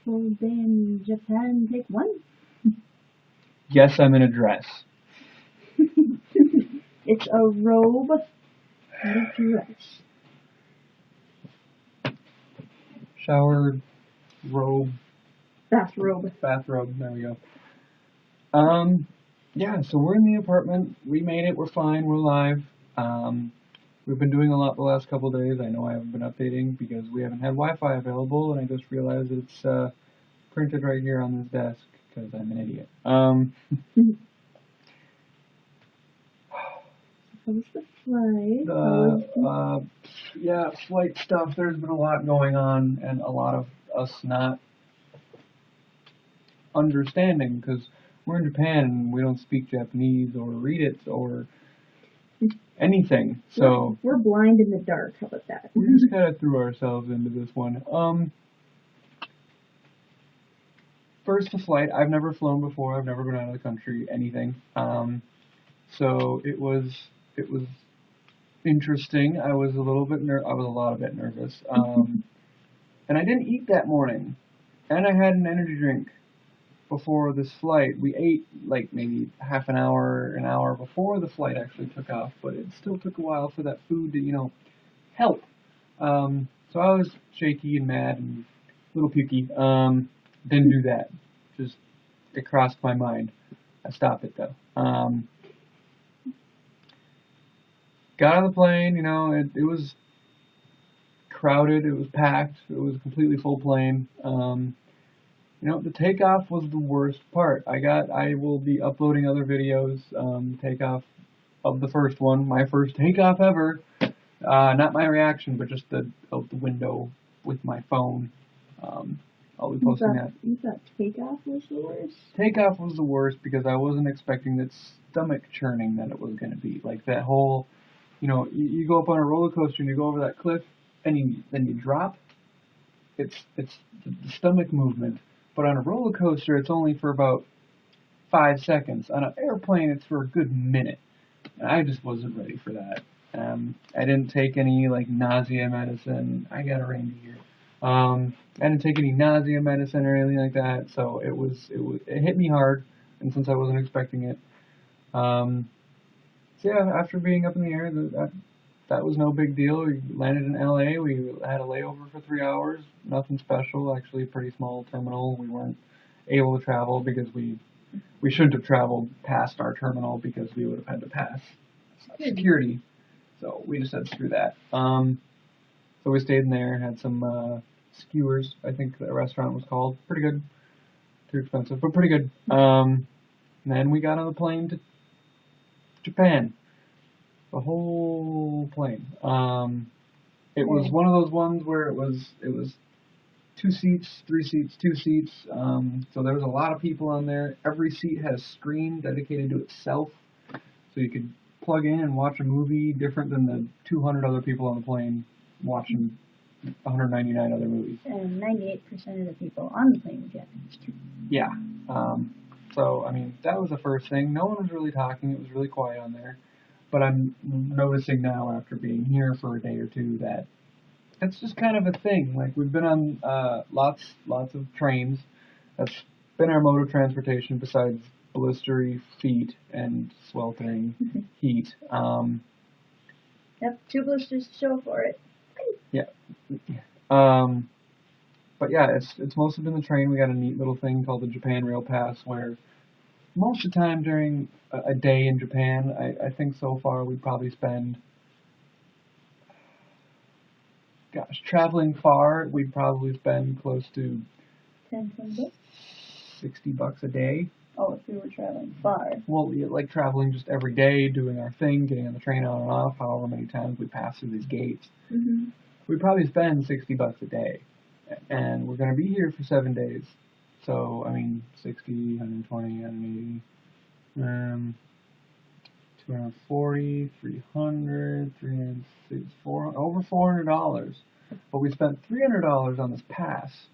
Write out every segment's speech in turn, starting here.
special day in Japan take one? Yes, I'm in a dress. It's a robe and a dress. Shower, robe, Bathrobe. bathrobe, there we go. Yeah, so we're in the apartment. We made it, we're fine, we're alive. We've been doing a lot the last couple of days. I know I haven't been updating because we haven't had Wi-Fi available, and I just realized it's printed right here on this desk because I'm an idiot. How's the flight? Yeah, flight stuff. There's been a lot going on, and a lot of us not understanding because we're in Japan and we don't speak Japanese or read it or anything. So we're blind in the dark. How about that? We just kind of threw ourselves into this one. First, the flight. I've never flown before. I've never been out of the country. Anything. So it was interesting. I was a little bit I was a lot bit nervous. And I didn't eat that morning, and I had an energy drink before this flight. We ate like maybe half an hour before the flight actually took off, but it still took a while for that food to, help. So I was shaky and mad and a little pukey. Didn't do that. Just, it crossed my mind. I stopped it though. Got on the plane, it was crowded, it was packed, it was a completely full plane. The takeoff was the worst part. I will be uploading other videos, takeoff of the first one, my first takeoff ever. Not my reaction, but just out the window with my phone. I'll be posting that. You thought takeoff was the worst? Takeoff was the worst because I wasn't expecting that stomach churning that it was going to be. Like that whole, you go up on a roller coaster and you go over that cliff and then you drop. It's the stomach movement. But on a roller coaster, it's only for about 5 seconds. On an airplane, it's for a good minute. And I just wasn't ready for that. I didn't take any nausea medicine. I got a reindeer. I didn't take any nausea medicine or anything like that. So it hit me hard, and since I wasn't expecting it, so yeah, after being up in the air, that was no big deal. We landed in LA. We had a layover for 3 hours. Nothing special. Actually, a pretty small terminal. We weren't able to travel because we shouldn't have traveled past our terminal because we would have had to pass security. So we just said screw that. So we stayed in there. Had some skewers. I think the restaurant was called. Pretty good. Too expensive, but pretty good. And then we got on the plane to Japan. The whole plane. It was one of those ones where it was 2 seats, 3 seats, 2 seats. So there was a lot of people on there. Every seat had a screen dedicated to itself, so you could plug in and watch a movie different than the 200 other people on the plane watching 199 other movies. And 98% of the people on the plane were Japanese too. Yeah. So I mean, that was the first thing. No one was really talking. It was really quiet on there. But I'm noticing now, after being here for a day or two, that it's just kind of a thing. Like, we've been on lots of trains. That's been our mode of transportation besides blistery feet and sweltering heat. Yep, 2 blisters to show for it. Yeah. But yeah, it's mostly been the train. We got a neat little thing called the Japan Rail Pass where most of the time during a day in Japan, I think so far we probably spend, traveling far, we'd probably spend close to 10, 20 bucks? $60 a day. Oh, if we were traveling far. Well, like traveling just every day, doing our thing, getting on the train on and off, however many times we pass through these gates. Mm-hmm. We probably spend $60 a day. And we're going to be here for 7 days. So, I mean, 60, 120, 180, 240, 300, 360, over $400. But we spent $300 on this pass.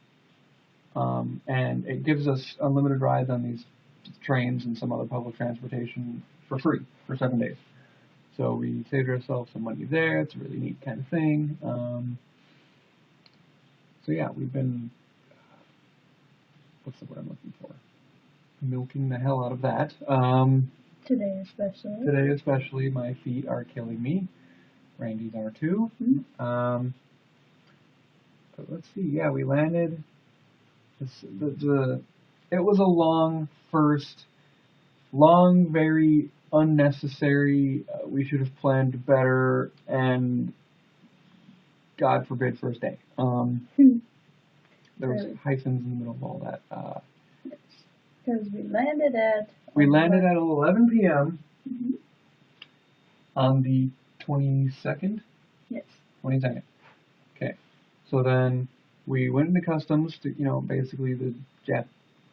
And it gives us unlimited rides on these trains and some other public transportation for free for 7 days. So we saved ourselves some money there. It's a really neat kind of thing. So yeah, we've been what's the word I'm looking for? Milking the hell out of that. Today especially, my feet are killing me. Randy's are too. But let's see. Yeah, we landed. It was a long, very unnecessary. We should have planned better, and God forbid, first day. There was hyphens in the middle of all that. Because we landed at 11 p.m. On the 22nd. Yes. 22nd. Okay. So then we went into customs to, basically the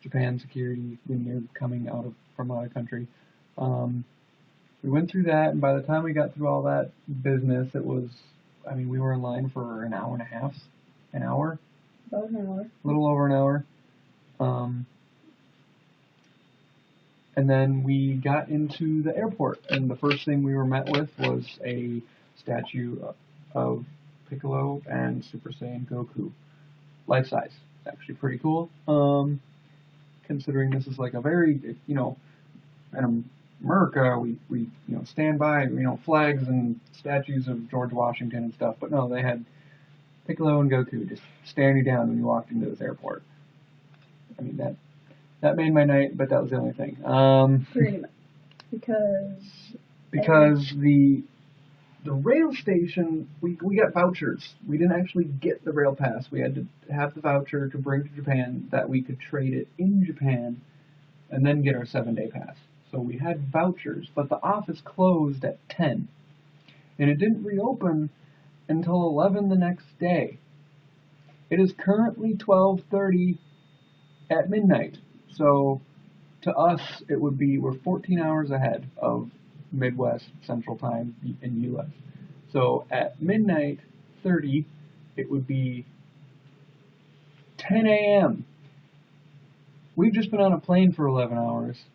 Japan security when you're coming from out of country. We went through that, and by the time we got through all that business, it was, we were in line for an hour and a half, an hour. About an hour. A little over an hour. And then we got into the airport, and the first thing we were met with was a statue of Piccolo and Super Saiyan Goku, life size. It's actually pretty cool, considering this is like a very, in America we stand by, flags and statues of George Washington and stuff, but no, they had Piccolo and Goku just staring you down when you walked into this airport. That made my night, but that was the only thing. Pretty much. Because the rail station, we got vouchers. We didn't actually get the rail pass. We had to have the voucher to bring to Japan that we could trade it in Japan and then get our 7-day pass. So we had vouchers, but the office closed at 10. And it didn't reopen until 11 the next day. It is currently 12:30 at midnight. So to us, it would be, we're 14 hours ahead of Midwest Central Time in U.S. So at midnight 30, it would be 10 a.m. We've just been on a plane for 11 hours.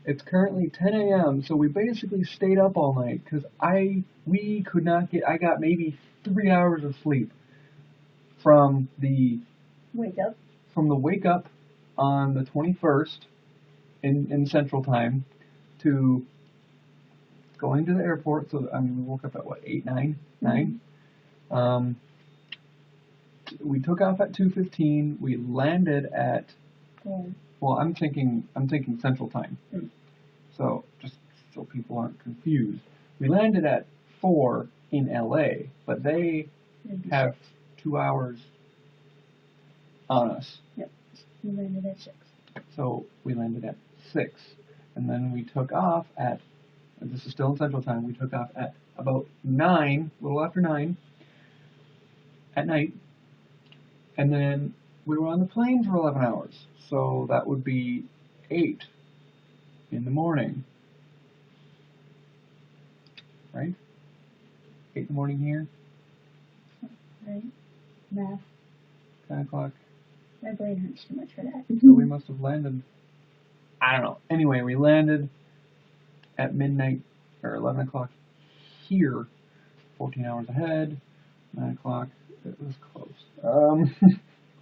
It's currently 10 a.m. So we basically stayed up all night because I got maybe 3 hours of sleep from the wake up on the 21st in Central Time to going to the airport. So we woke up at what, 8, 9? We took off at 2:15. We landed at I'm thinking Central Time. So just so people aren't confused, we landed at 4 in LA, but they have 2 hours on us. Yep. We landed at 6. So we landed at 6, and then we took off at, this is still in Central Time, we took off at about 9, a little after 9 at night, and then we were on the plane for 11 hours, so that would be 8 in the morning, right? 8 in the morning here? Right. Math. 10 o'clock. My brain hurts too much for that. So we must have landed, I don't know. Anyway, we landed at midnight, or 11 o'clock here, 14 hours ahead, 9 o'clock, it was close.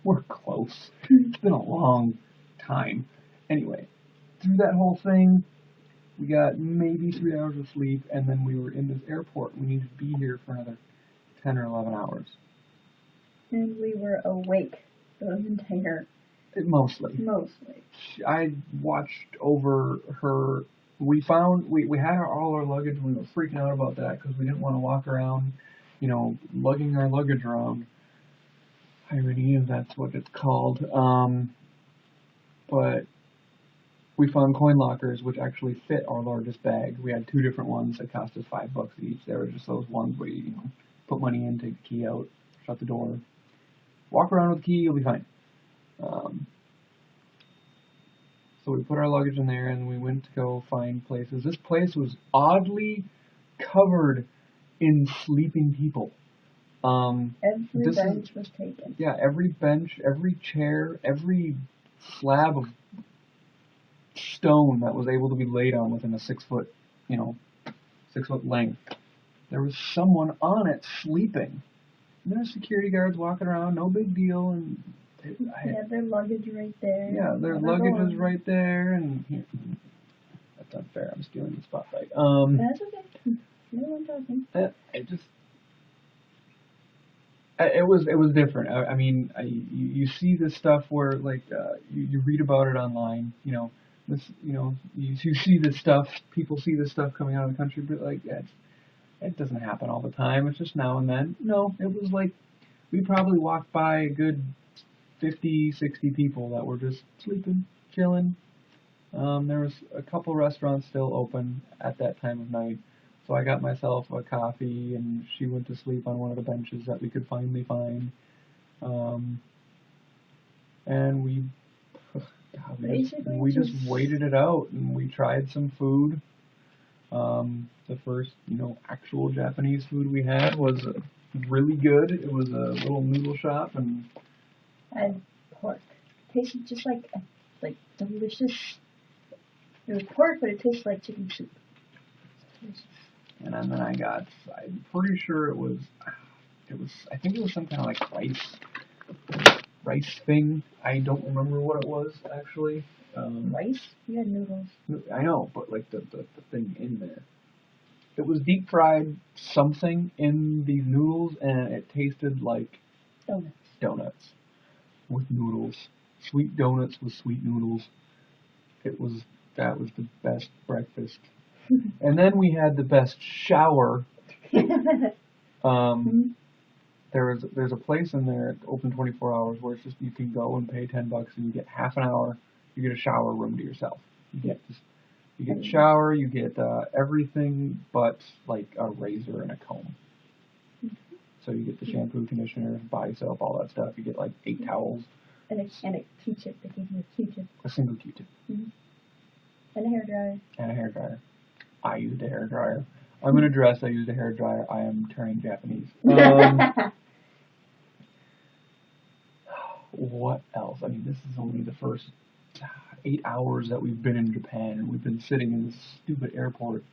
We're close. It's been a long time. Anyway, through that whole thing, we got maybe 3 hours of sleep, and then we were in this airport. We needed to be here for another 10 or 11 hours. And we were awake the entire... Mostly. I watched over her. We had all our luggage, and we were freaking out about that because we didn't want to walk around, lugging our luggage around. Irony, that's what it's called. But we found coin lockers which actually fit our largest bag. We had 2 different ones that cost us $5 each. They were just those ones where you put money in, take the key out, shut the door, walk around with the key, you'll be fine. So we put our luggage in there, and we went to go find places. This place was oddly covered in sleeping people. Every bench was taken. Yeah, every bench, every chair, every slab of stone that was able to be laid on within a 6 foot, 6 foot length. There was someone on it sleeping. And there's security guards walking around, no big deal, and They have their luggage right there. Yeah, their luggage is right there, and here, that's unfair. I'm stealing the spotlight. That's okay. No one talking. It was different. I mean, you see this stuff where like you read about it online. You see this stuff. People see this stuff coming out of the country, but like it doesn't happen all the time. It's just now and then. No, it was like we probably walked by a good 50, 60 people that were just sleeping, chilling. There was a couple restaurants still open at that time of night. So I got myself a coffee, and she went to sleep on one of the benches that we could finally find. And we just waited it out, and we tried some food. The first, actual Japanese food we had was really good. It was a little noodle shop, and I had pork. It tasted just like delicious. It was pork, but it tasted like chicken soup. Delicious. And then I'm pretty sure I think it was some kind of like rice thing. I don't remember what it was actually. Rice? You had noodles. I know, but like the thing in there. It was deep fried something in these noodles, and it tasted like donuts with noodles. Sweet donuts with sweet noodles. That was the best breakfast. And then we had the best shower. There's a place in there open 24 hours where it's just you can go and pay $10 and you get half an hour. You get a shower room to yourself. You get a shower. You get everything but like a razor and a comb. So you get the shampoo, conditioner, body soap, all that stuff. You get like 8 towels. And a Q-tip. They give you a Q-tip. A single Q-tip. Mm-hmm. And a hairdryer. And a hairdryer. I used a hairdryer. I'm in a dress. I used a hairdryer. I am turning Japanese. What else? I mean, this is only the first 8 hours that we've been in Japan, and we've been sitting in this stupid airport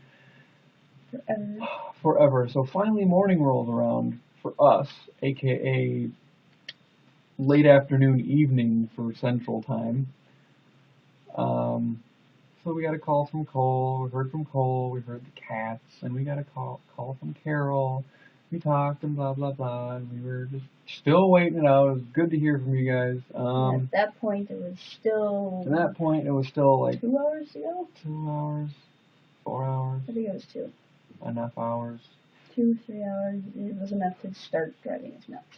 forever. So finally morning rolls around for us, aka late afternoon, evening for Central Time. So we got a call from Cole. We heard from Cole. We heard the cats, and we got a call from Carol. We talked and blah blah blah, and we were just still waiting it out. It was good to hear from you guys. At that point, it was still. At that point, it was still like 2 hours to go. 2 hours, 4 hours. I think it was 2. Enough hours. 2, 3 hours. It was enough to start driving us nuts.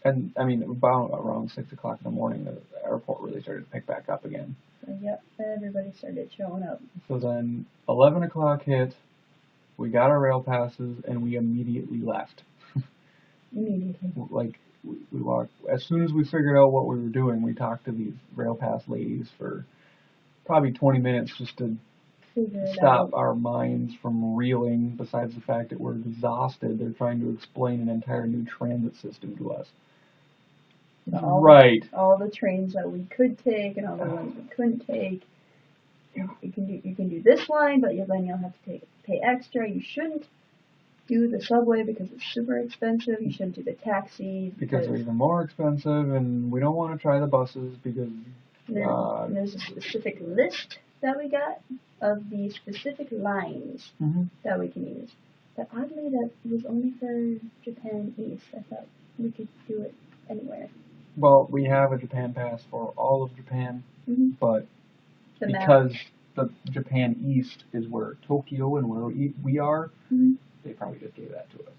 And I mean, about around 6 o'clock in the morning, the airport really started to pick back up again. So, yep, everybody started showing up. So then 11 o'clock hit. We got our rail passes, and we immediately left. Immediately. Like, we walked, as soon as we figured out what we were doing, we talked to these rail pass ladies for probably 20 minutes just to stop our minds from reeling, besides the fact that we're exhausted. They're trying to explain an entire new transit system to us. All the trains that we could take and all the ones we couldn't take. You can do this line, but then you'll have to pay extra. You shouldn't do the subway because it's super expensive. You shouldn't do the taxis because they're even more expensive, and we don't want to try the buses because there's a specific list that we got of the specific lines that we can use. But oddly, that was only for Japan East. I thought we could do it anywhere. Well, we have a Japan Pass for all of Japan, but because the Japan East is where Tokyo and where we are, they probably just gave that to us.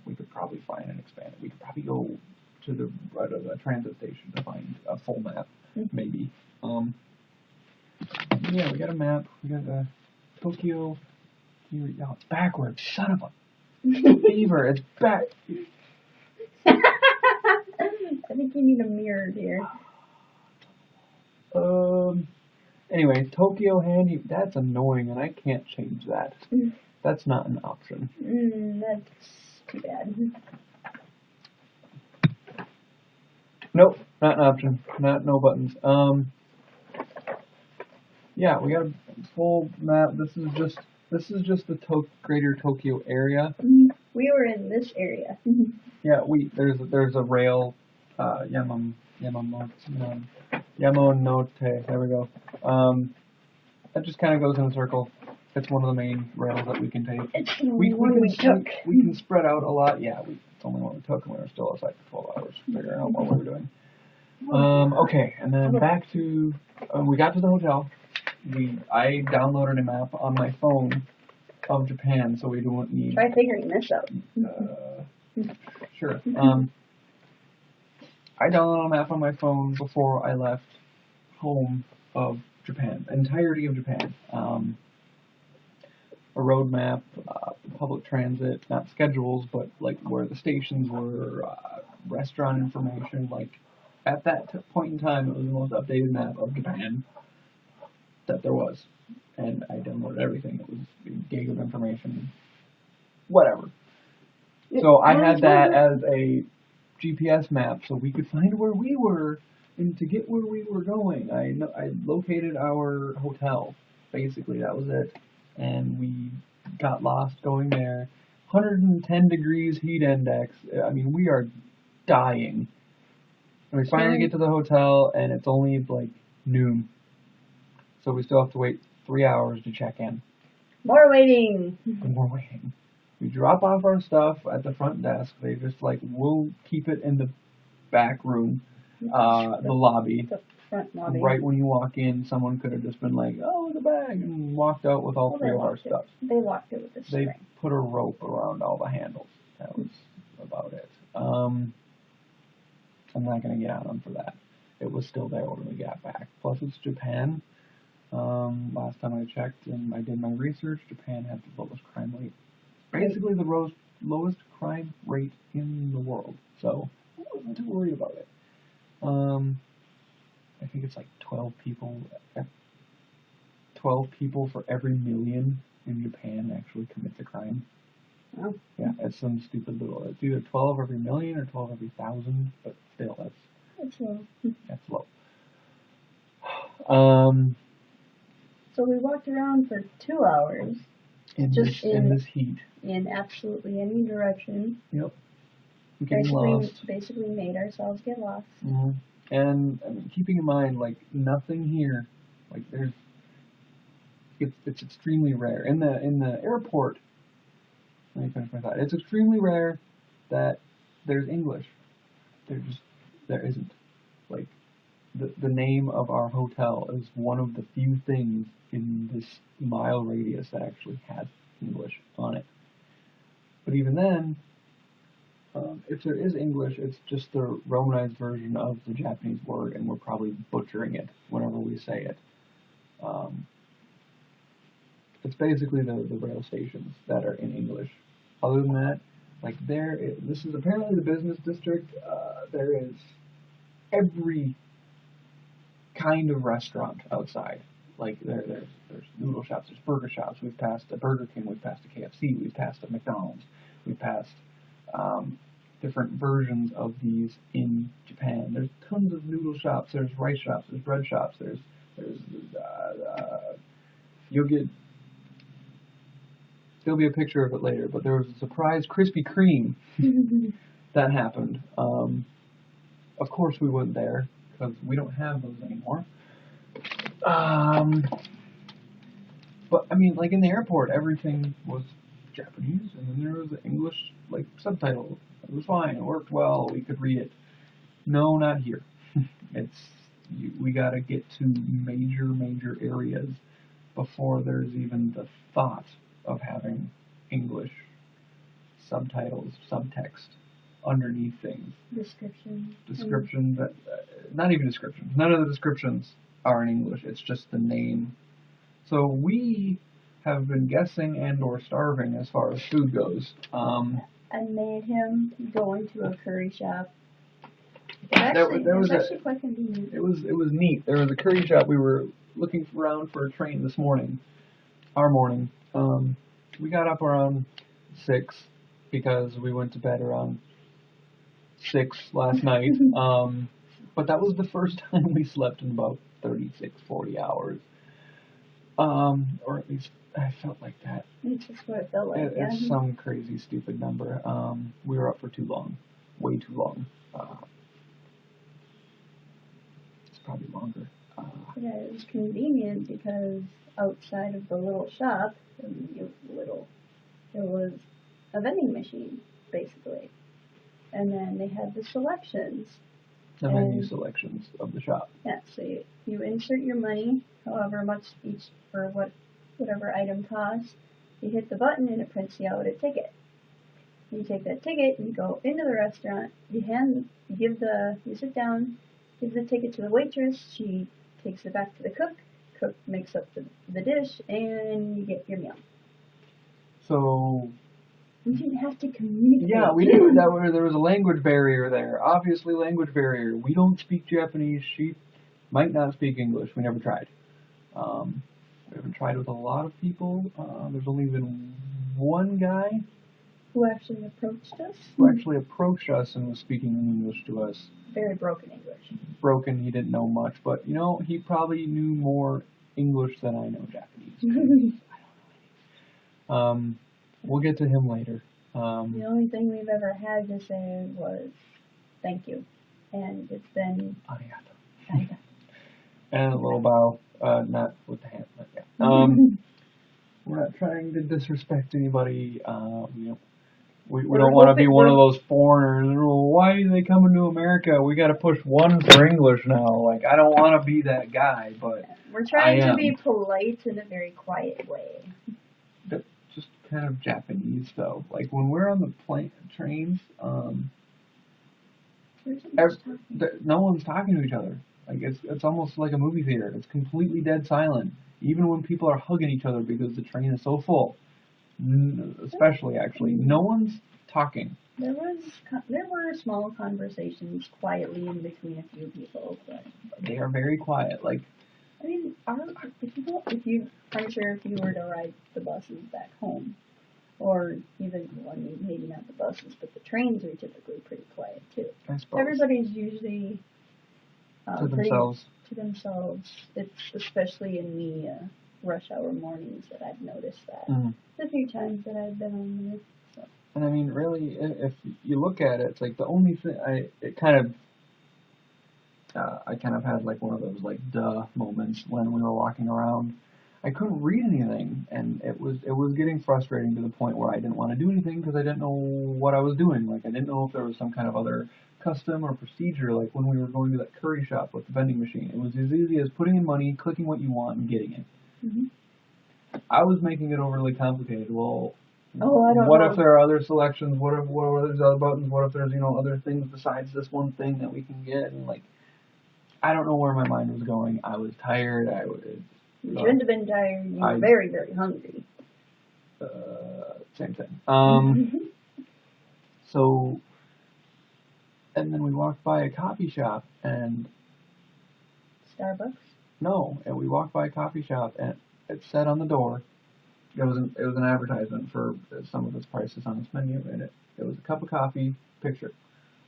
We could probably find and expand it. We could probably go to the transit station to find a full map, maybe. Yeah, we got a map. We got Tokyo. Oh, it's backwards. Son of a beaver. It's back. I think you need a mirror, dear. Anyway, Tokyo handy. That's annoying, and I can't change that. That's not an option. That's too bad. Nope, not an option. No buttons. Yeah, we got a full map. This is just the greater Tokyo area. We were in this area. Yeah, there's a rail Yamanote. There we go. That just kind of goes in a circle. It's one of the main rails that we can take. It's the only one we took. We can spread out a lot. Yeah, it's the only one we took, and we were still outside for 12 hours figuring out what we were doing. Okay, and then back to, we got to the hotel. I downloaded a map on my phone of Japan, so we don't need. Try figuring this out. Sure. I downloaded a map on my phone before I left home of Japan, entirety of Japan. A road map, public transit, not schedules, but like where the stations were, restaurant information. Like at that point in time, it was the most updated map of Japan that there was, and I downloaded everything. It was a gig of information, whatever. So I had that as a GPS map, so we could find where we were and to get where we were going. I located our hotel. Basically, that was it. And we got lost going there. 110 degrees heat index. I mean, we are dying. And we finally get to the hotel, and it's only like noon. So we still have to wait 3 hours to check in. More waiting. More waiting. We drop off our stuff at the front desk. They just like, we'll keep it in the back room, the lobby. The front lobby. Right when you walk in, someone could have just been like, oh, the bag, and walked out with all three of our stuff. They locked it with a string. They put a rope around all the handles. That was about it. I'm not going to get on them for that. It was still there when we got back. Plus, it's Japan. Last time I checked and I did my research, Japan has the lowest crime rate. Basically, the lowest crime rate in the world. So, I wasn't too worried about it. I think it's like 12 people for every million in Japan actually commits a crime. Oh. Yeah, it's some stupid little. It's either 12 every million or 12 every 1,000, but still, that's low. That's low. So we walked around for 2 hours. In this heat. In absolutely any direction. Yep. Getting lost. Basically made ourselves get lost. Mm-hmm. And I mean, keeping in mind, like nothing here, like it's extremely rare in the airport. Let me finish my thought. It's extremely rare that there's English. There isn't. Like the name of our hotel is one of the few things in this mile radius that actually has English on it. But even then, if there is English, it's just the Romanized version of the Japanese word, and we're probably butchering it whenever we say it. It's basically the rail stations that are in English. Other than that, like this is apparently the business district. There is every kind of restaurant outside. Like there's noodle shops, there's burger shops. We've passed a Burger King, we've passed a KFC, we've passed a McDonald's, we've passed different versions of these in Japan. There's tons of noodle shops, there's rice shops, there's bread shops, there's there'll be a picture of it later, but there was a surprise Krispy Kreme that happened. Of course we went there because we don't have those anymore. But I mean, like in the airport, everything was Japanese, and then there was an English like subtitle. It was fine. It worked well. We could read it. No, not here. We gotta get to major areas before there's even the thought of having English subtitles, subtext underneath things. Descriptions. Not even descriptions. None of the descriptions are in English. It's just the name. So we have been guessing and or starving as far as food goes. I made him go into a curry shop. It was actually quite convenient. It was neat. There was a curry shop. We were looking around for a train this morning. Our morning. We got up around 6 because we went to bed around 6 last night. But that was the first time we slept in about 40 hours. Or at least I felt like that. It's just what it felt like. It's some crazy, stupid number. We were up for too long. Way too long. probably longer. Yeah, it was convenient because outside of the little shop, there was a vending machine, basically. And then they had the selections. The menu selections of the shop. Yeah, so you insert your money, however much each for whatever item costs. You hit the button and it prints you out a ticket. You take that ticket, you go into the restaurant, you sit down, give the ticket to the waitress, she takes it back to the cook makes up the dish, and you get your meal. So we didn't have to communicate. Yeah, we didn't. There was a language barrier there. Obviously, language barrier. We don't speak Japanese. She might not speak English. We never tried. We haven't tried with a lot of people. There's only been one guy who actually approached us. And was speaking English to us. Very broken English. Broken. He didn't know much, but he probably knew more English than I know Japanese. I don't know. We'll get to him later. The only thing we've ever had to say was thank you, and it's been arigato. And a little bow, not with the hand, but yeah. We're not trying to disrespect anybody. We don't want to be one of those foreigners. Why are they coming to America? We got to push one for English now. Like, I don't want to be that guy, but we're trying to be polite in a very quiet way. That's just kind of Japanese, though. Like, when we're on the trains, no one's talking to each other. Like, it's almost like a movie theater. It's completely dead silent, even when people are hugging each other because the train is so full. Especially, actually, no one's talking. There were small conversations quietly in between a few people, but they are very quiet. Like, I mean, I'm sure if you were to ride the buses back home, or even, maybe not the buses, but the trains are typically pretty quiet too. I suppose. Everybody's usually to themselves. To themselves. It's especially in the rush hour mornings that I've noticed that. The few times that I've been on there. So. And I mean, really, if you look at it, it's like the only thing I kind of had like one of those like duh moments when we were walking around. I couldn't read anything, and it was getting frustrating to the point where I didn't want to do anything because I didn't know what I was doing. Like, I didn't know if there was some kind of other custom or procedure, like when we were going to that curry shop with the vending machine. It was as easy as putting in money, clicking what you want, and getting it. I was making it overly complicated. Well, what if there are other selections? What if there's other buttons? What if there's other things besides this one thing that we can get? And like, I don't know where my mind was going. I was tired. You shouldn't have been tired. You were very, very hungry. Same thing. So, and then we walked by a coffee shop and Starbucks. No, and we walked by a coffee shop, and it said on the door, it was an advertisement for some of its prices on this menu, and it was a cup of coffee picture.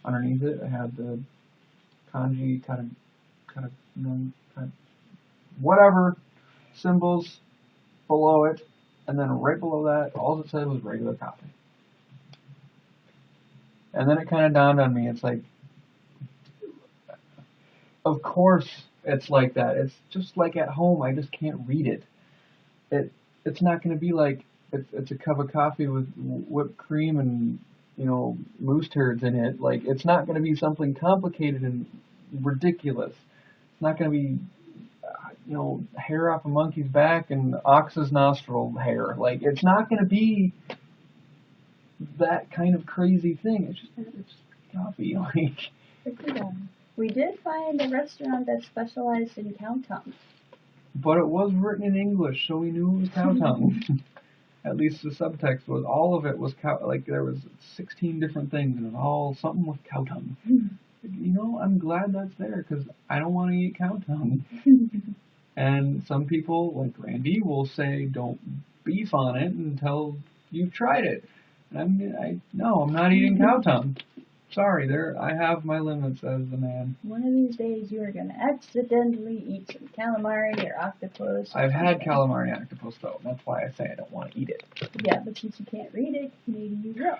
Underneath it had the kanji kind of whatever symbols below it, and then right below that, all it said was regular coffee. And then it kind of dawned on me, it's like, of course it's like that. It's just like at home. I just can't read it. It's not going to be like it's a cup of coffee with whipped cream and moose turds in it. Like, it's not going to be something complicated and ridiculous. It's not going to be hair off a monkey's back and ox's nostril hair. Like, it's not going to be that kind of crazy thing. It's just coffee. Like. We did find a restaurant that specialized in cow tongue. But it was written in English, so we knew it was cow tongue. At least the subtext was, all of it was cow, like there was 16 different things, and it was all something with cow tongue. I'm glad that's there, because I don't want to eat cow tongue. And some people, like Randy, will say, don't beef on it until you've tried it. And I'm not eating cow tongue. Sorry, I have my limits as the man. One of these days you are going to accidentally eat some calamari or octopus. I've had calamari and octopus, though. That's why I say I don't want to eat it. Yeah, but since you can't read it, maybe you will.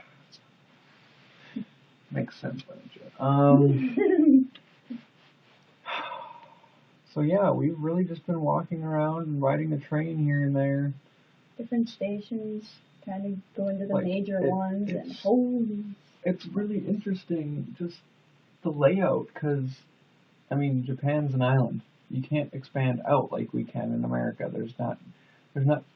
Makes sense, doesn't it? So yeah, we've really just been walking around and riding the train here and there. Different stations, kind of going to the Like, major ones, and it's- holy. It's really interesting, just the layout, because, I mean, Japan's an island. You can't expand out like we can in America. There's not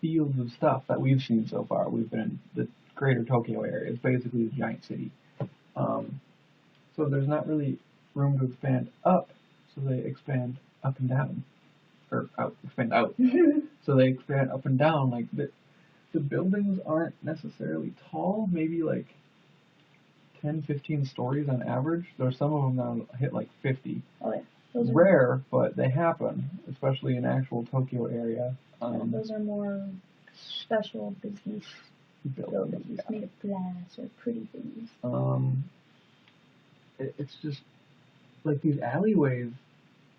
fields of stuff that we've seen so far. We've been in the greater Tokyo area. It's basically a giant city. So there's not really room to expand up, so they expand up and down. Or expand out. So they expand up and down. Like, the buildings aren't necessarily tall, maybe like 10, 15 stories on average. There's some of them that hit like 50. Oh yeah. Those Rare, but they happen, especially in actual Tokyo area. Those are more special business buildings made of glass or pretty things. It's just like these alleyways.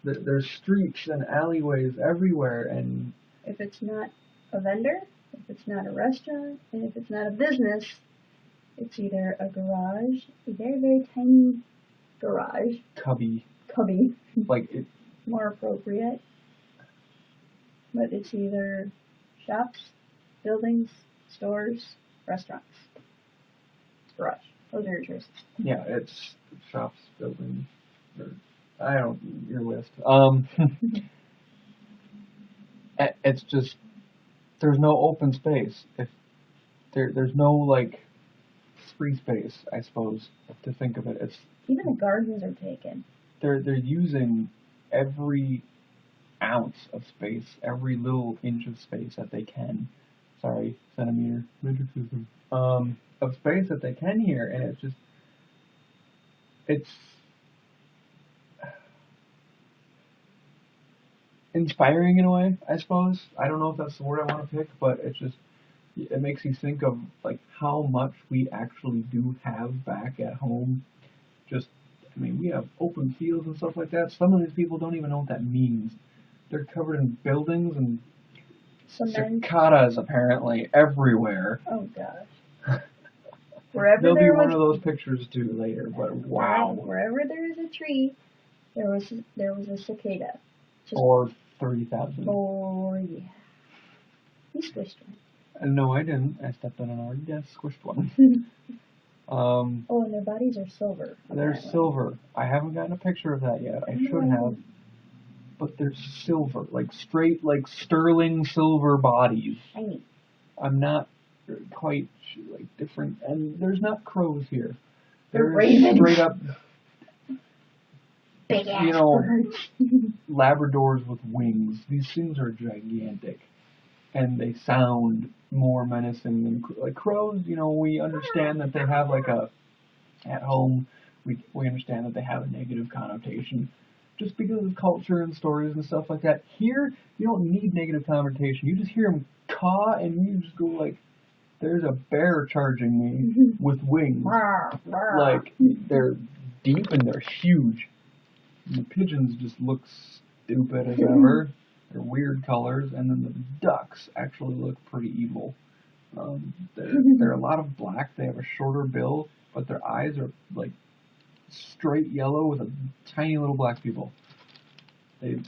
There's streets and alleyways everywhere, and If it's not a vendor, if it's not a restaurant, and if it's not a business, it's either a garage, a very, very tiny garage, cubby, like it. more appropriate, but it's either shops, buildings, stores, restaurants. Garage. Those are your choices. Yeah, it's shops, buildings, or your list. It's just there's no open space. If there's no like free space, I suppose, to think of it. It's even the gardens are taken. They're using every ounce of space, every little inch of space that they can. Sorry, centimeter, metric system. Of space that they can here, and it's inspiring in a way, I suppose. I don't know if that's the word I want to pick, but it makes you think of like how much we actually do have back at home. I mean, we have open fields and stuff like that. Some of these people don't even know what that means. They're covered in buildings and cicadas apparently everywhere. Oh gosh. There'll be one of those pictures too later, but wow. Wherever there is a tree, there was a cicada. Or 30,000. Oh yeah. You squished one. No, I didn't. I stepped on an already squished one. Oh, and their bodies are silver. They're silver. I haven't gotten a picture of that yet. I should have. But they're silver, like straight, like sterling silver bodies. Shiny. I'm not quite like different, and there's not crows here. They're ravens. Straight up, big ass birds. Labradors with wings. These things are gigantic, and they sound more menacing than like crows. We understand that they have like at home. We understand that they have a negative connotation. Just because of culture and stories and stuff like that. Here, you don't need negative connotation. You just hear them caw, and you just go like, "There's a bear charging me with wings." Like they're deep and they're huge. And the pigeons just look stupid as ever. They're weird colors, and then the ducks actually look pretty evil. They're a lot of black. They have a shorter bill, but their eyes are like straight yellow with a tiny little black pupil. And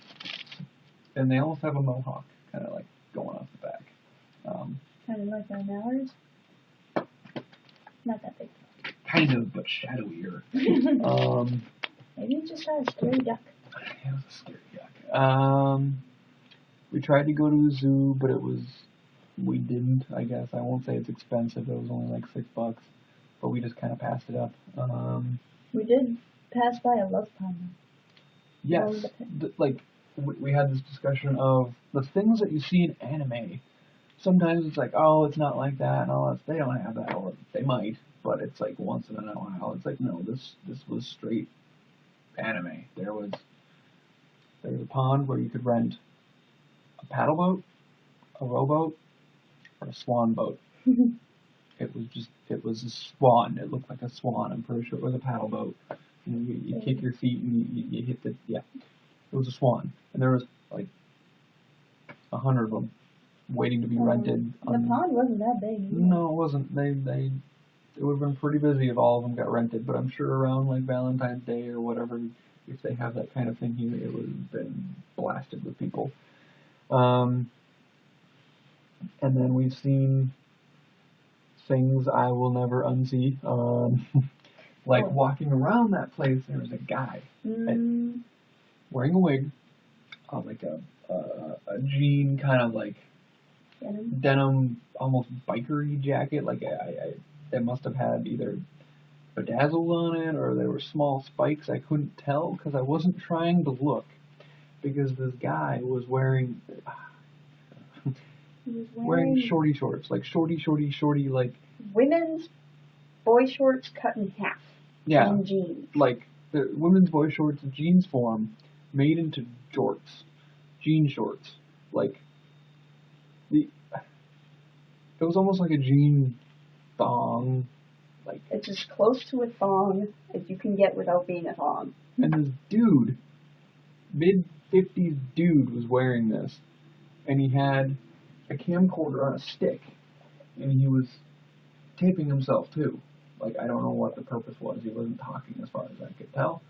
they almost have a mohawk, kind of like going off the back. Kind of like our mallards. Not that big. Kind of, but shadowier. Maybe you just saw a scary duck. It was a scary duck. We tried to go to the zoo, but we didn't, I guess. I won't say it's expensive. It was only like $6, but we just kind of passed it up. We did pass by a love pond. Yes, we had this discussion of the things that you see in anime. Sometimes it's like, oh, it's not like that, and all that. They don't have that, or they might, but it's like once in a while. It's like, no, this was straight anime. There was a pond where you could rent a paddle boat, a rowboat, or a swan boat. It was a swan. It looked like a swan. I'm pretty sure it was a paddle boat. You kick your feet and you hit the, yeah. It was a swan. And there was like 100 of them waiting to be rented. The pond wasn't that big either. No, it wasn't. They it would have been pretty busy if all of them got rented, but I'm sure around like Valentine's Day or whatever, if they have that kind of thing here, it would have been blasted with people. And then we've seen things I will never unsee. Like walking around that place, there was a guy wearing a wig, like a jean kind of like denim, almost bikery jacket. Like it must have had either bedazzled on it or there were small spikes. I couldn't tell because I wasn't trying to look because this guy was wearing shorty shorts, like shorty, like women's boy shorts cut in half. Yeah, and jeans. Like the women's boy shorts, jeans form, made into jorts, jean shorts. Like it was almost like a jean thong. Like it's as close to a thong as you can get without being a thong. And this dude, mid-50s dude, was wearing this, and he had a camcorder on a stick, and he was taping himself too. Like, I don't know what the purpose was. He wasn't talking as far as I could tell.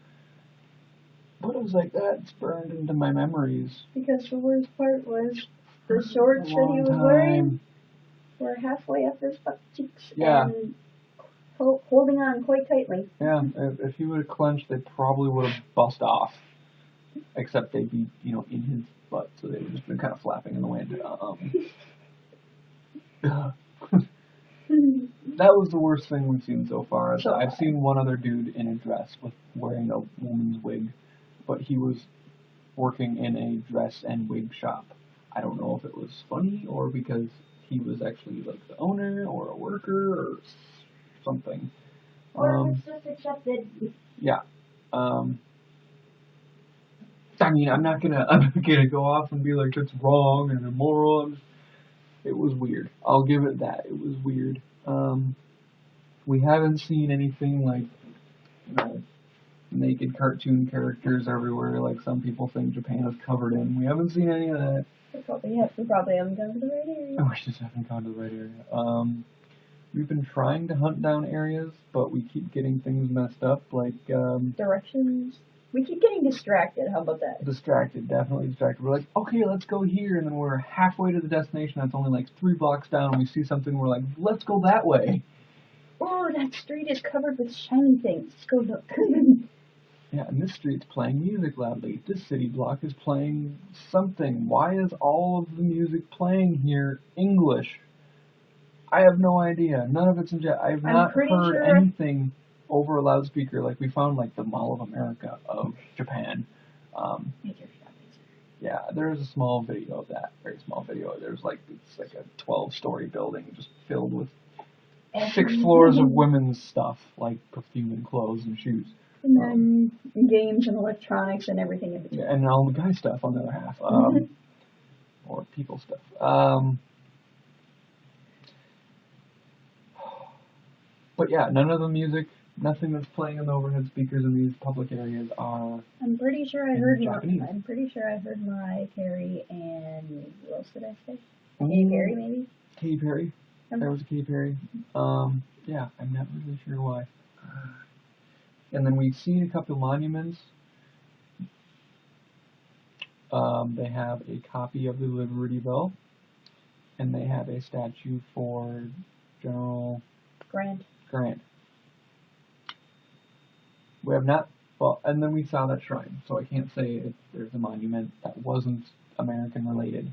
But it was like, that's burned into my memories. Because the worst part was the shorts that he was wearing were halfway up his butt cheeks and holding on quite tightly. Yeah, if he would have clenched, they probably would have bust off. Except they'd be, in his butt, so they would have just been kind of flapping in the wind. That was the worst thing we've seen so far. I've seen one other dude in a dress wearing a woman's wig, but he was working in a dress and wig shop. I don't know if it was funny or because he was actually like the owner or a worker or something. Or it's just accepted. Yeah. I mean, I'm not gonna go off and be like it's wrong and immoral. It was weird. I'll give it that. It was weird. We haven't seen anything like, naked cartoon characters everywhere like some people think Japan is covered in. We haven't seen any of that. We probably haven't gone to the right area. We just haven't gone to the right area. We've been trying to hunt down areas, but we keep getting things messed up, like directions. We keep getting distracted. How about that? Definitely distracted. We're like, okay, let's go here, and then we're halfway to the destination. That's only like 3 blocks down, and we see something. We're like, let's go that way. Oh, that street is covered with shiny things. Let's go look. Yeah, and this street's playing music loudly. This city block is playing something. Why is all of the music playing here English? I have no idea. None of it's in Japanese. I've not heard anything over a loudspeaker. Like, we found, like, the Mall of America of Japan. Yeah, there's a small video of that. Very small video. There's, like, it's like a 12-story building just filled with 6 floors of women's stuff, like perfume and clothes and shoes. And then games and electronics and everything in between. Yeah, and all the guy stuff on the other half. Or people stuff. But yeah, none of the music, nothing that's playing on the overhead speakers in these public areas are. I'm pretty sure I heard Japanese. I'm pretty sure I heard Mariah Carey and who else did I say? Katy Perry, maybe. Katy Perry. There was a Katy Perry. Yeah, I'm not really sure why. And then we've seen a couple of monuments. They have a copy of the Liberty Bell, and they have a statue for General Grant. We have not, well, and then we saw that shrine, so I can't say if there's a monument that wasn't American related,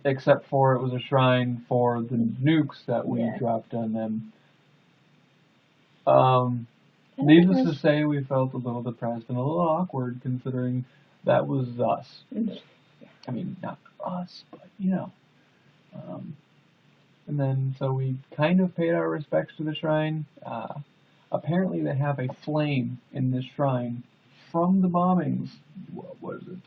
except for it was a shrine for the nukes that we dropped on them. Needless to say, we felt a little depressed and a little awkward considering that was us. I mean, not us, but and then, so we kind of paid our respects to the shrine. Apparently they have a flame in this shrine from the bombings. What was it?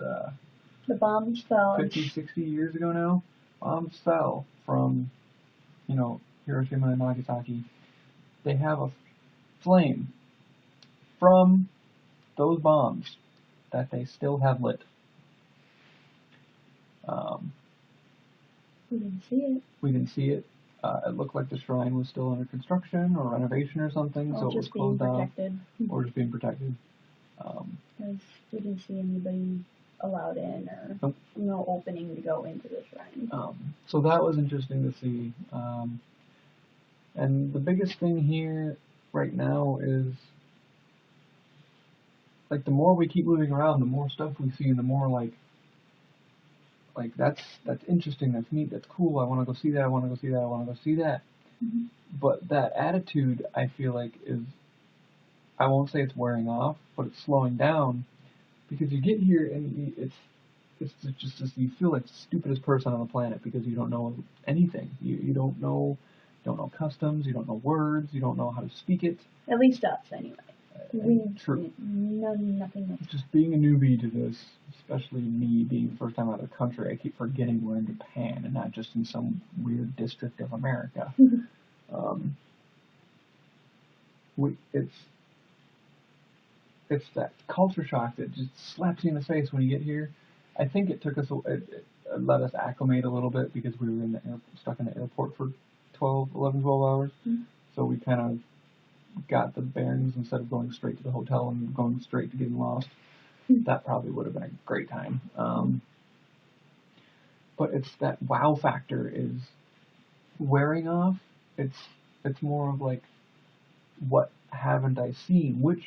The bombs fell. 50, 60 years ago now? Bombs fell from, Hiroshima and Nagasaki. They have a flame from those bombs that they still have lit. We didn't see it. We didn't see it. It looked like the shrine was still under construction or renovation or something, so it was closed down. Or just being protected. Because we didn't see anybody allowed in or Nope. no opening to go into the shrine. So that was interesting to see. And the biggest thing here right now is, like, the more we keep moving around, the more stuff we see, and the more like that's interesting, that's neat, that's cool. I want to go see that. I want to go see that. I want to go see that. Mm-hmm. But that attitude, I feel like, is, I won't say it's wearing off, but it's slowing down, because you get here and it's just you feel like the stupidest person on the planet because you don't know anything. You don't know customs, you don't know words, you don't know how to speak it. At least us, anyway. True. Nothing else. Just being a newbie to this, especially me being the first time out of the country, I keep forgetting we're in Japan and not just in some weird district of America. It's that culture shock that just slaps you in the face when you get here. I think it took us, it let us acclimate a little bit because we were stuck in the airport for 12 hours. Mm-hmm. So we kind of got the bearings instead of going straight to the hotel and going straight to getting lost. That probably would have been a great time. But it's that wow factor is wearing off. It's more of like, what haven't I seen, which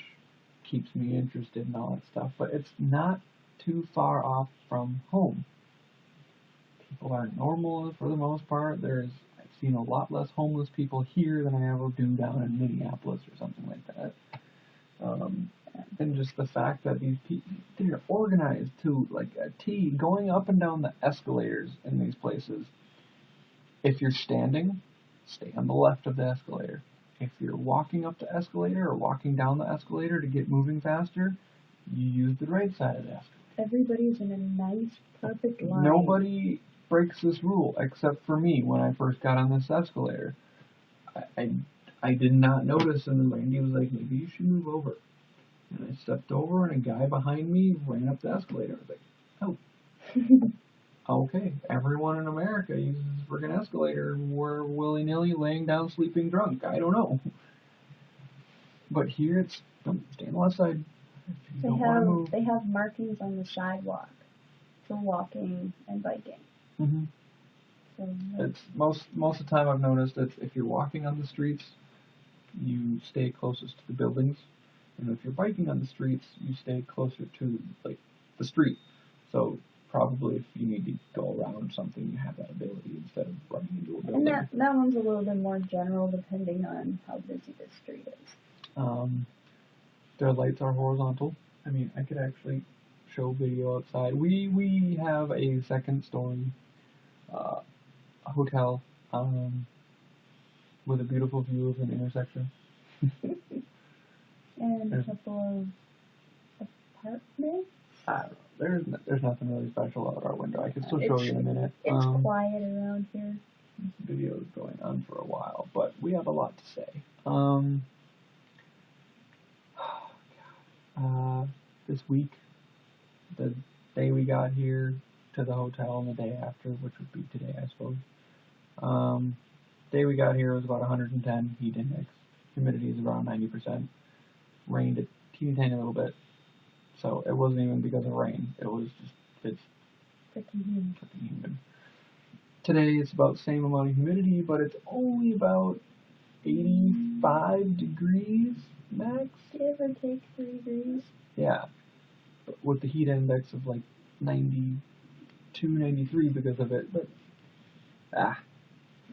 keeps me interested in all that stuff. But it's not too far off from home. People are normal for the most part. I've seen a lot less homeless people here than I ever do down in Minneapolis or something like that. And just the fact that these people, they're organized to like a T, going up and down the escalators in these places. If you're standing, stay on the left of the escalator. If you're walking up the escalator or walking down the escalator to get moving faster, you use the right side of the escalator. Everybody's in a nice, perfect line. Nobody breaks this rule except for me when I first got on this escalator. I did not notice, and Randy was like, maybe you should move over. And I stepped over, and a guy behind me ran up the escalator. I was like, oh. Okay, everyone in America uses a friggin' escalator. We're willy-nilly laying down sleeping drunk. I don't know. But here it's, stay on the left sof They have markings on the sidewalk for walking and biking. Mm-hmm. So it's most of the time I've noticed that if you're walking on the streets, you stay closest to the buildings, and if you're biking on the streets, you stay closer to like the street. So probably if you need to go around something, you have that ability instead of running into a building. And that one's a little bit more general depending on how busy the street is. Their lights are horizontal. I mean, I could actually show video outside. We have a second story hotel with a beautiful view of an intersection. And a couple of apartments? I don't know. There's nothing really special out our window. I can still show you in a minute. It's quiet around here. This video is going on for a while, but we have a lot to say. This week, the day we got here to the hotel and the day after, which would be today, I suppose. Day we got here was about 110 heat index. Humidity is around 90%. Rained a teeny tiny little bit. So it wasn't even because of rain. It was just, it's freaking humid. Today it's about the same amount of humidity, but it's only about 85 degrees max. Give or take 3 degrees. Yeah. But with the heat index of like 92, 93 because of it. But,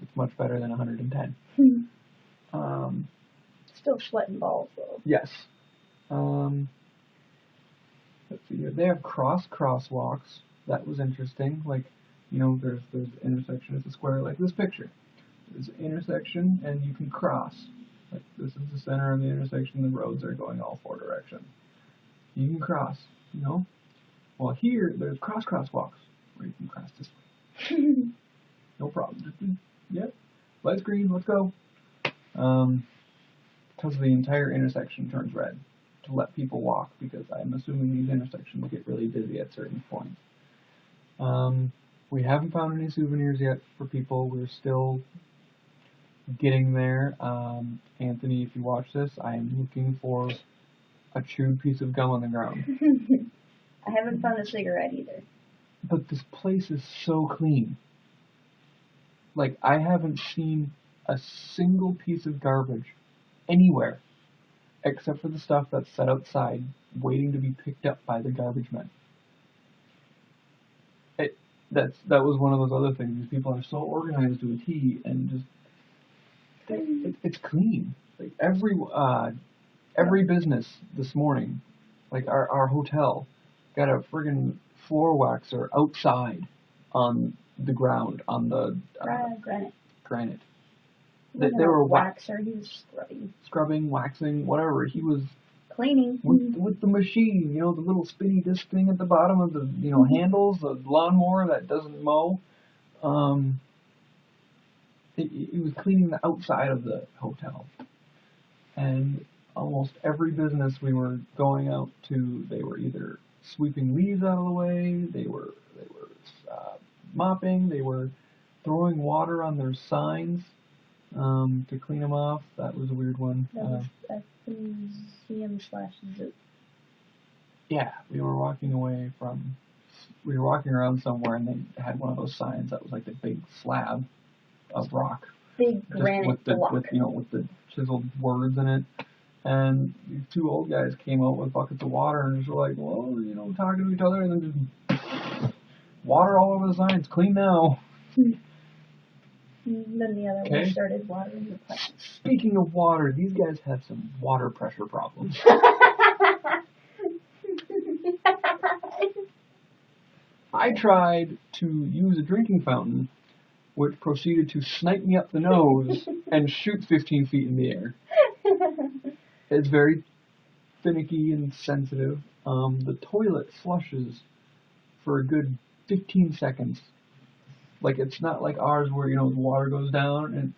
it's much better than 110. Still sweating balls though. Yes. Let's see here. They have crosswalks. That was interesting. Like, you know, there's an intersection. It's a square like this picture. There's an intersection and you can cross. Like, this is the center of the intersection. The roads are going all 4 directions. You can cross, you know. Well, here there's crosswalks where you can cross this way. No problem. Yep. Light's green. Let's go. Because the entire intersection turns red to let people walk, because I'm assuming these intersections get really busy at certain points. We haven't found any souvenirs yet for people. We're still getting there. Anthony, if you watch this, I am looking for a chewed piece of gum on the ground. I haven't found a cigarette either. But this place is so clean. Like, I haven't seen a single piece of garbage anywhere except for the stuff that's set outside waiting to be picked up by the garbage men. That was one of those other things. These people are so organized to a T, and just it's clean. Like every business this morning, like our hotel, got a friggin' floor waxer outside on the ground on the granite. They were waxer. He was scrubbing, waxing, whatever. He was cleaning with the machine, the little spinny disc thing at the bottom of the handles, the lawnmower that doesn't mow. He was cleaning the outside of the hotel, and almost every business we were going out to, they were either sweeping leaves out of the way, they were mopping, they were throwing water on their signs to clean them off. That was a weird one. That was at the museum/zoo. Yeah, we were walking around somewhere, and they had one of those signs that was like the big slab of rock. Big granite block. With the chiseled words in it. And these two old guys came out with buckets of water and just were like, well, talking to each other, and then just water all over the signs. Clean now. And then the other one started watering the plants. Speaking of water, these guys have some water pressure problems. I tried to use a drinking fountain, which proceeded to snipe me up the nose and shoot 15 feet in the air. It's very finicky and sensitive. The toilet flushes for a good 15 seconds. Like, it's not like ours where, the water goes down and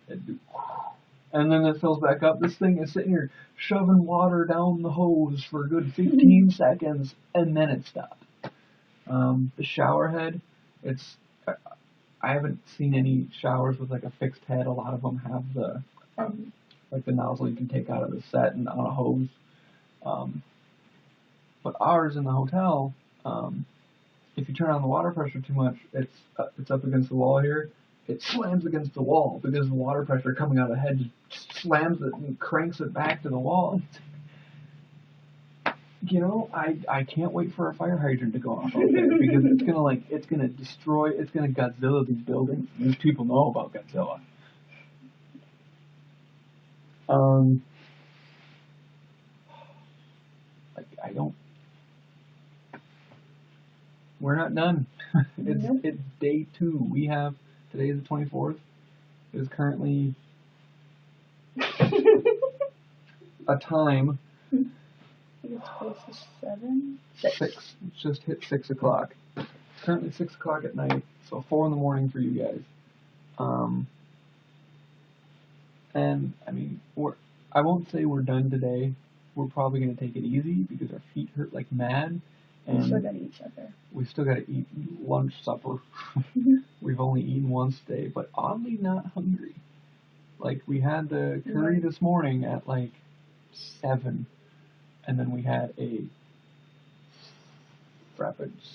then it fills back up. This thing is sitting here shoving water down the hose for a good 15 seconds, and then it stopped. The shower head, I haven't seen any showers with like a fixed head. A lot of them have the like the nozzle you can take out of the set and on a hose. But ours in the hotel, if you turn on the water pressure too much, it's up against the wall here. It slams against the wall because the water pressure coming out of the head just slams it and cranks it back to the wall. I can't wait for a fire hydrant to go off out there because it's gonna Godzilla these buildings. These people know about Godzilla. We're not done. It's day 2. Today is the 24th. It is currently a time. I think it's close to 7? 6. It's just hit 6 o'clock. It's currently 6 o'clock at night, so 4 in the morning for you guys. And I mean, I won't say we're done today. We're probably gonna take it easy because our feet hurt like mad. And we still gotta eat supper. We still gotta eat lunch, supper. We've only eaten once today, but oddly not hungry. Like, we had the curry this morning at like 7. And then we had a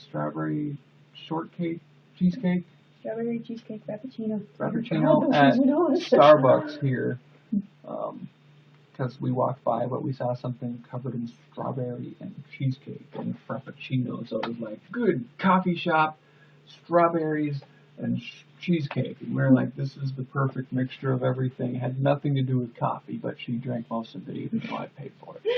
strawberry shortcake cheesecake. Strawberry cheesecake frappuccino. Frappuccino at Starbucks here. Because we walked by, but we saw something covered in strawberry and cheesecake and frappuccino. So it was like, good coffee shop, strawberries, and cheesecake. And we were like, this is the perfect mixture of everything. It had nothing to do with coffee, but she drank most of it, even though I paid for it.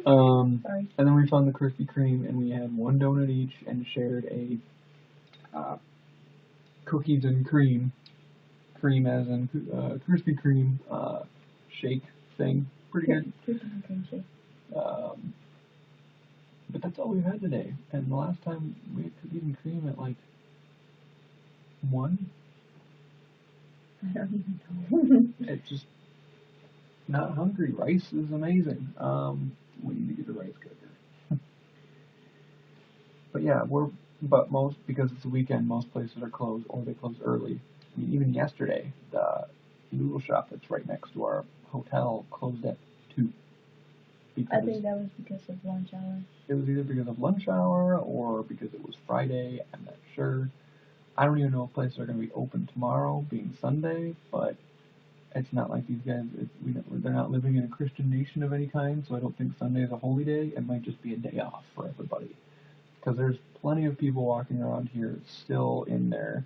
Sorry. And then we found the Krispy Kreme, and we had one donut each and shared a cookies and cream as in Krispy Kreme shake thing. Pretty good. Cookies and cream shake. But that's all we've had today. And the last time we had cookies and cream at like 1. I don't even know. It's just not hungry. Rice is amazing. We need to get the rice cooker. But yeah, because it's a weekend, most places are closed or they close early. I mean, even yesterday, noodle shop that's right next to our hotel closed at 2. I Because think that was because of lunch hour. it was either because of lunch hour or because it was Friday. I'm not sure. I don't even know if places are going to be open tomorrow, being Sunday, but it's not like these guys, they're not living in a Christian nation of any kind, so I don't think Sunday is a holy day. It might just be a day off for everybody. Because there's plenty of people walking around here still in their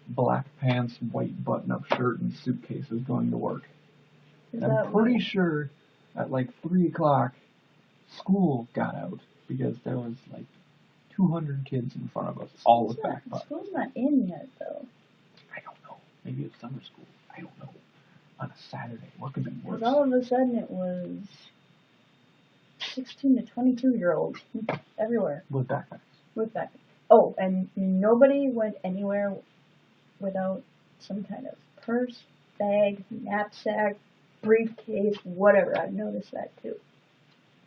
black pants, white button-up shirt, and suitcases going to work. And I'm pretty sure at like 3 o'clock, school got out because there was like 200 kids in front of us, all with backpacks. School's not in yet, though. I don't know. Maybe it's summer school. I don't know. On a Saturday, what could be worse? Because all of a sudden it was 16 to 22-year-olds everywhere. With backpacks. With backpacks. Oh, and nobody went anywhere without some kind of purse, bag, knapsack, briefcase, whatever. I've noticed that too.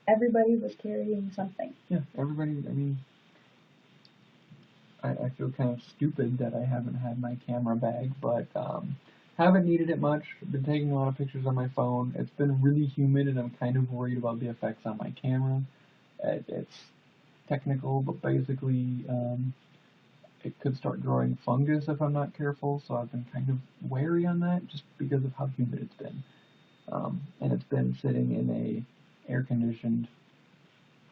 Everybody was carrying something. Yeah, everybody, I mean, I feel kind of stupid that I haven't had my camera bag, but haven't needed it much. I've been taking a lot of pictures on my phone. It's been really humid, and I'm kind of worried about the effects on my camera. It's technical, but basically it could start growing fungus if I'm not careful, so I've been kind of wary on that just because of how humid it's been. And it's been sitting in a air-conditioned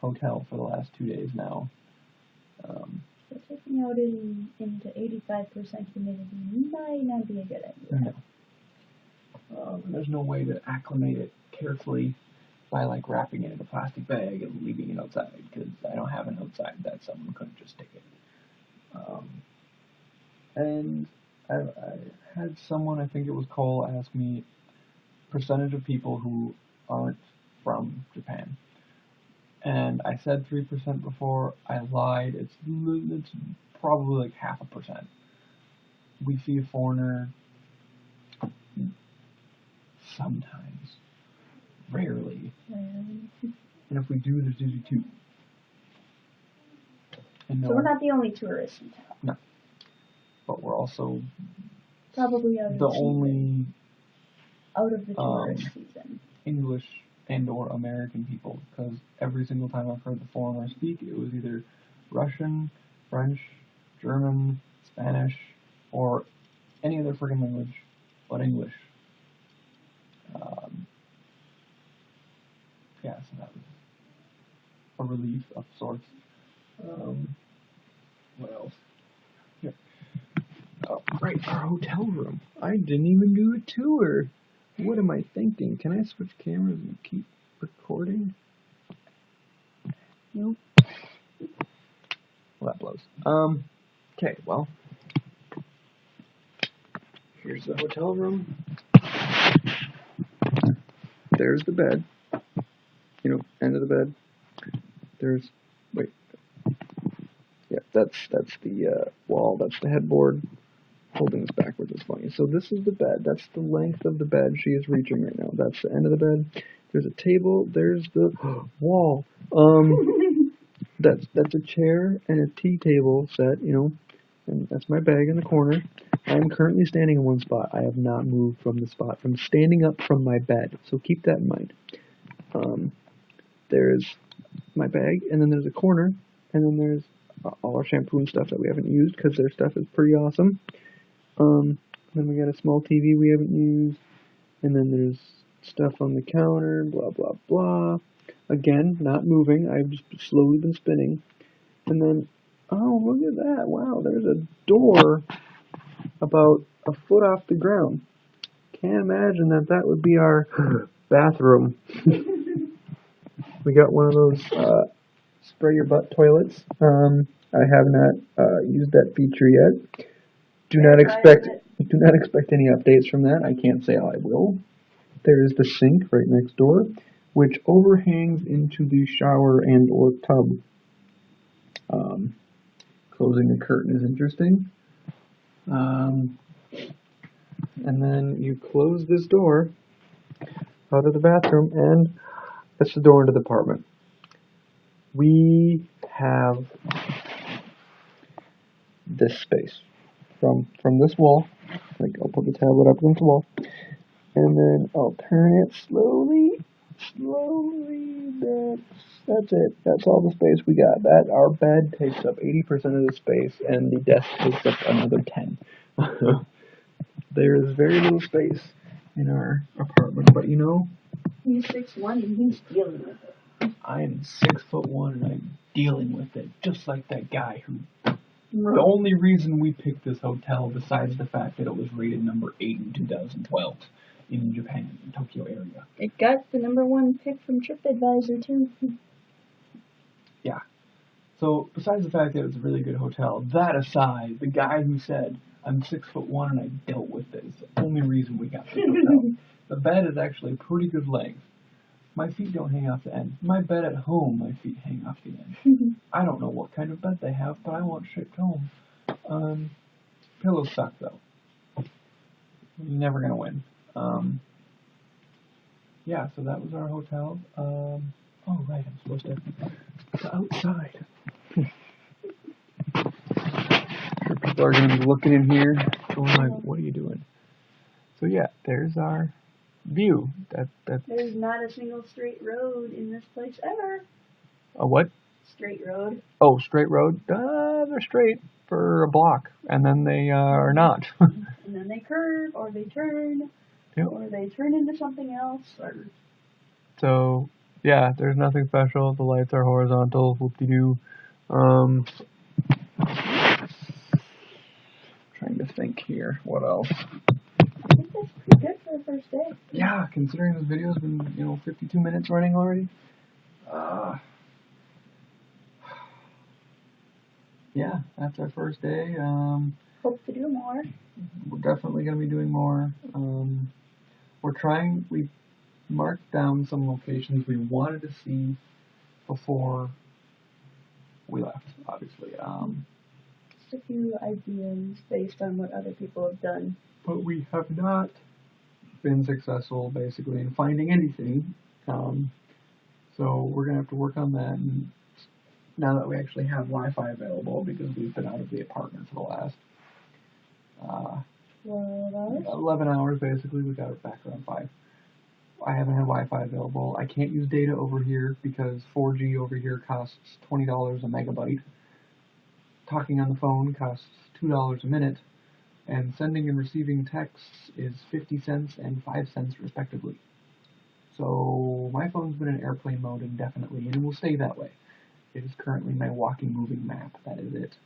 hotel for the last 2 days now. So taking out into 85% humidity might not be a good idea. No. There's no way to acclimate it carefully by like wrapping it in a plastic bag and leaving it outside, because I don't have an outside that someone couldn't just take it. And I had someone, I think it was Cole, ask me percentage of people who aren't from Japan. And I said 3% before. I lied. It's probably like 0.5%. We see a foreigner sometimes, rarely. And if we do, there's usually 2. And so we're not the only tourists in town. No. But we're also probably out of the only out of the tourist season. English and or American people, because every single time I've heard the foreigner speak, it was either Russian, French, German, Spanish, or any other friggin' language but English. Yeah, so that was a relief of sorts. What else? Here. Oh, right, our hotel room. I didn't even do a tour. What am I thinking? Can I switch cameras and keep recording? Nope. Well, that blows. Okay, well, here's the hotel room. There's the bed. End of the bed. There's, wait. Yeah, that's the wall. That's the headboard. Holding this backwards is funny. So this is the bed. That's the length of the bed she is reaching right now. That's the end of the bed. There's a table. There's the wall. That's a chair and a tea table set, and that's my bag in the corner. I'm currently standing in one spot. I have not moved from the spot. I'm standing up from my bed, so keep that in mind. There's my bag, and then there's a corner, and then there's all our shampoo and stuff that we haven't used because their stuff is pretty awesome. Then we got a small TV we haven't used, and then there's stuff on the counter, blah, blah, blah. Again, not moving. I've just slowly been spinning. And then, oh, look at that. Wow, there's a door about a foot off the ground. Can't imagine that would be our bathroom. We got one of those spray your butt toilets. I have not used that feature yet. Do not expect any updates from that. I can't say I will. There is the sink right next door, which overhangs into the shower and or tub. Closing the curtain is interesting. And then you close this door out of the bathroom, and that's the door into the apartment. We have this space from this wall. Like, I'll put the tablet up against the wall. And then I'll turn it slowly. That's it. That's all the space we got. That our bed takes up 80% of the space, and the desk takes up another 10. There is very little space in our apartment, but you know, He's 6'1" and he's dealing with it. I am 6'1" and I'm dealing with it, just like that guy who. The only reason we picked this hotel, besides the fact that it was rated number 8 in 2012 in Japan, in Tokyo area. It got the #1 pick from TripAdvisor too. Yeah. So besides the fact that it was a really good hotel, that aside, the guy who said I'm 6'1" and I dealt with it is the only reason we got this hotel. The bed is actually pretty good length. My feet don't hang off the end. My bed at home, my feet hang off the end. I don't know what kind of bed they have, but I want shipped home. Pillows suck though. You're never gonna win. Yeah, so that was our hotel. Oh right, I'm supposed to go outside. Sure, people are gonna be looking in here, going like, "What are you doing?" So yeah, there's our view. There's not a single straight road in this place ever. A what? Straight road. Oh, straight road. They're straight for a block, and then they are not. And then they curve, or they turn, Yep. or they turn into something else. Or... So yeah, there's nothing special. The lights are horizontal. Whoop-de-doo. Trying to think here. What else? I think that's pretty good for the first day. Yeah, considering this video's been 52 minutes running already. Yeah, that's our first day. Hope to do more. We're definitely going to be doing more. We marked down some locations we wanted to see before we left, obviously. Just a few ideas based on what other people have done. But we have not been successful, basically, in finding anything. So we're going to have to work on that. And now that we actually have Wi-Fi available, because we've been out of the apartment for the last 11 hours, basically. We got it back around 5. I haven't had Wi-Fi available. I can't use data over here because 4G over here costs $20 a megabyte. Talking on the phone costs $2 a minute, and sending and receiving texts is 50 cents and 5 cents respectively. So my phone's been in airplane mode indefinitely, and it will stay that way. It is currently my walking, moving map. That is it.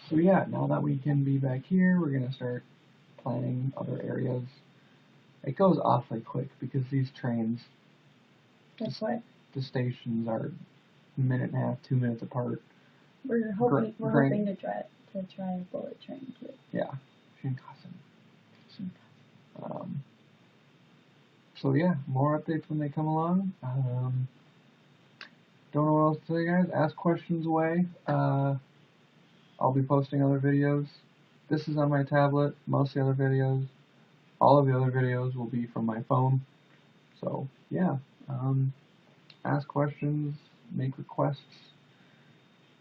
So yeah, now that we can be back here, we're going to start planning other areas. It goes awfully quick because these trains, That's why the stations are a minute and a half, 2 minutes apart. we're hoping to try a bullet train too. Yeah, Shinkansen. So yeah, more updates when they come along. Don't know what else to tell you guys. Ask questions away. I'll be posting other videos. This is on my tablet. Most of the other videos, all of the other videos will be from my phone. So yeah, ask questions, make requests.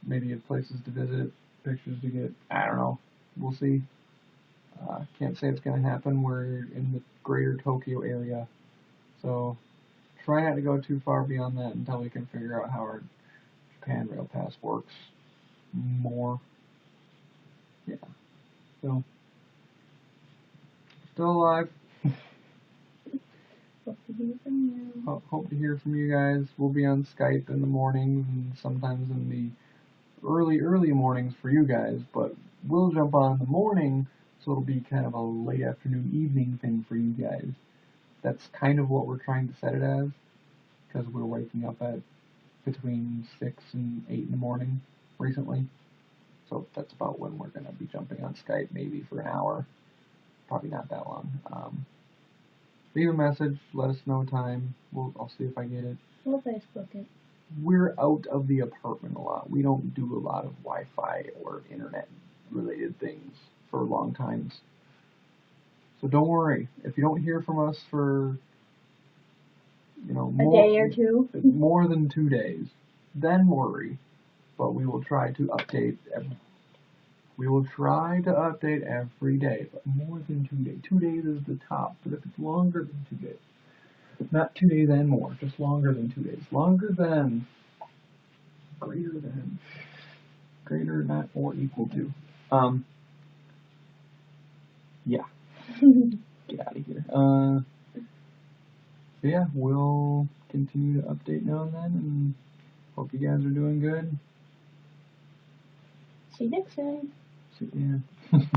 Maybe you have places to visit, pictures to get. I don't know. We'll see. Can't say it's going to happen. We're in the greater Tokyo area. So try not to go too far beyond that until we can figure out how our Japan Rail Pass works more. Yeah. So still alive. Hope to hear from you. Hope to hear from you guys. We'll be on Skype in the mornings and sometimes in the early mornings for you guys, but we'll jump on in the morning, so it'll be kind of a late afternoon, evening thing for you guys. That's kind of what we're trying to set it as, because we're waking up at between 6 and 8 in the morning recently. So that's about when we're going to be jumping on Skype, maybe for an hour. Probably not that long. Leave a message, let us know time. I'll see if I get it. We'll Facebook it. We're out of the apartment a lot. We don't do a lot of Wi-Fi or internet-related things for long times. So don't worry. If you don't hear from us for, a day or two, more than 2 days, then worry. But we will try to update We will try to update every day, but more than 2 days. 2 days is the top, but if it's longer than 2 days, not 2 days and more, just longer than 2 days. Longer than, greater, not, or equal to. Yeah. Get out of here. So yeah, we'll continue to update now and then, and hope you guys are doing good. See you next time. So, yeah.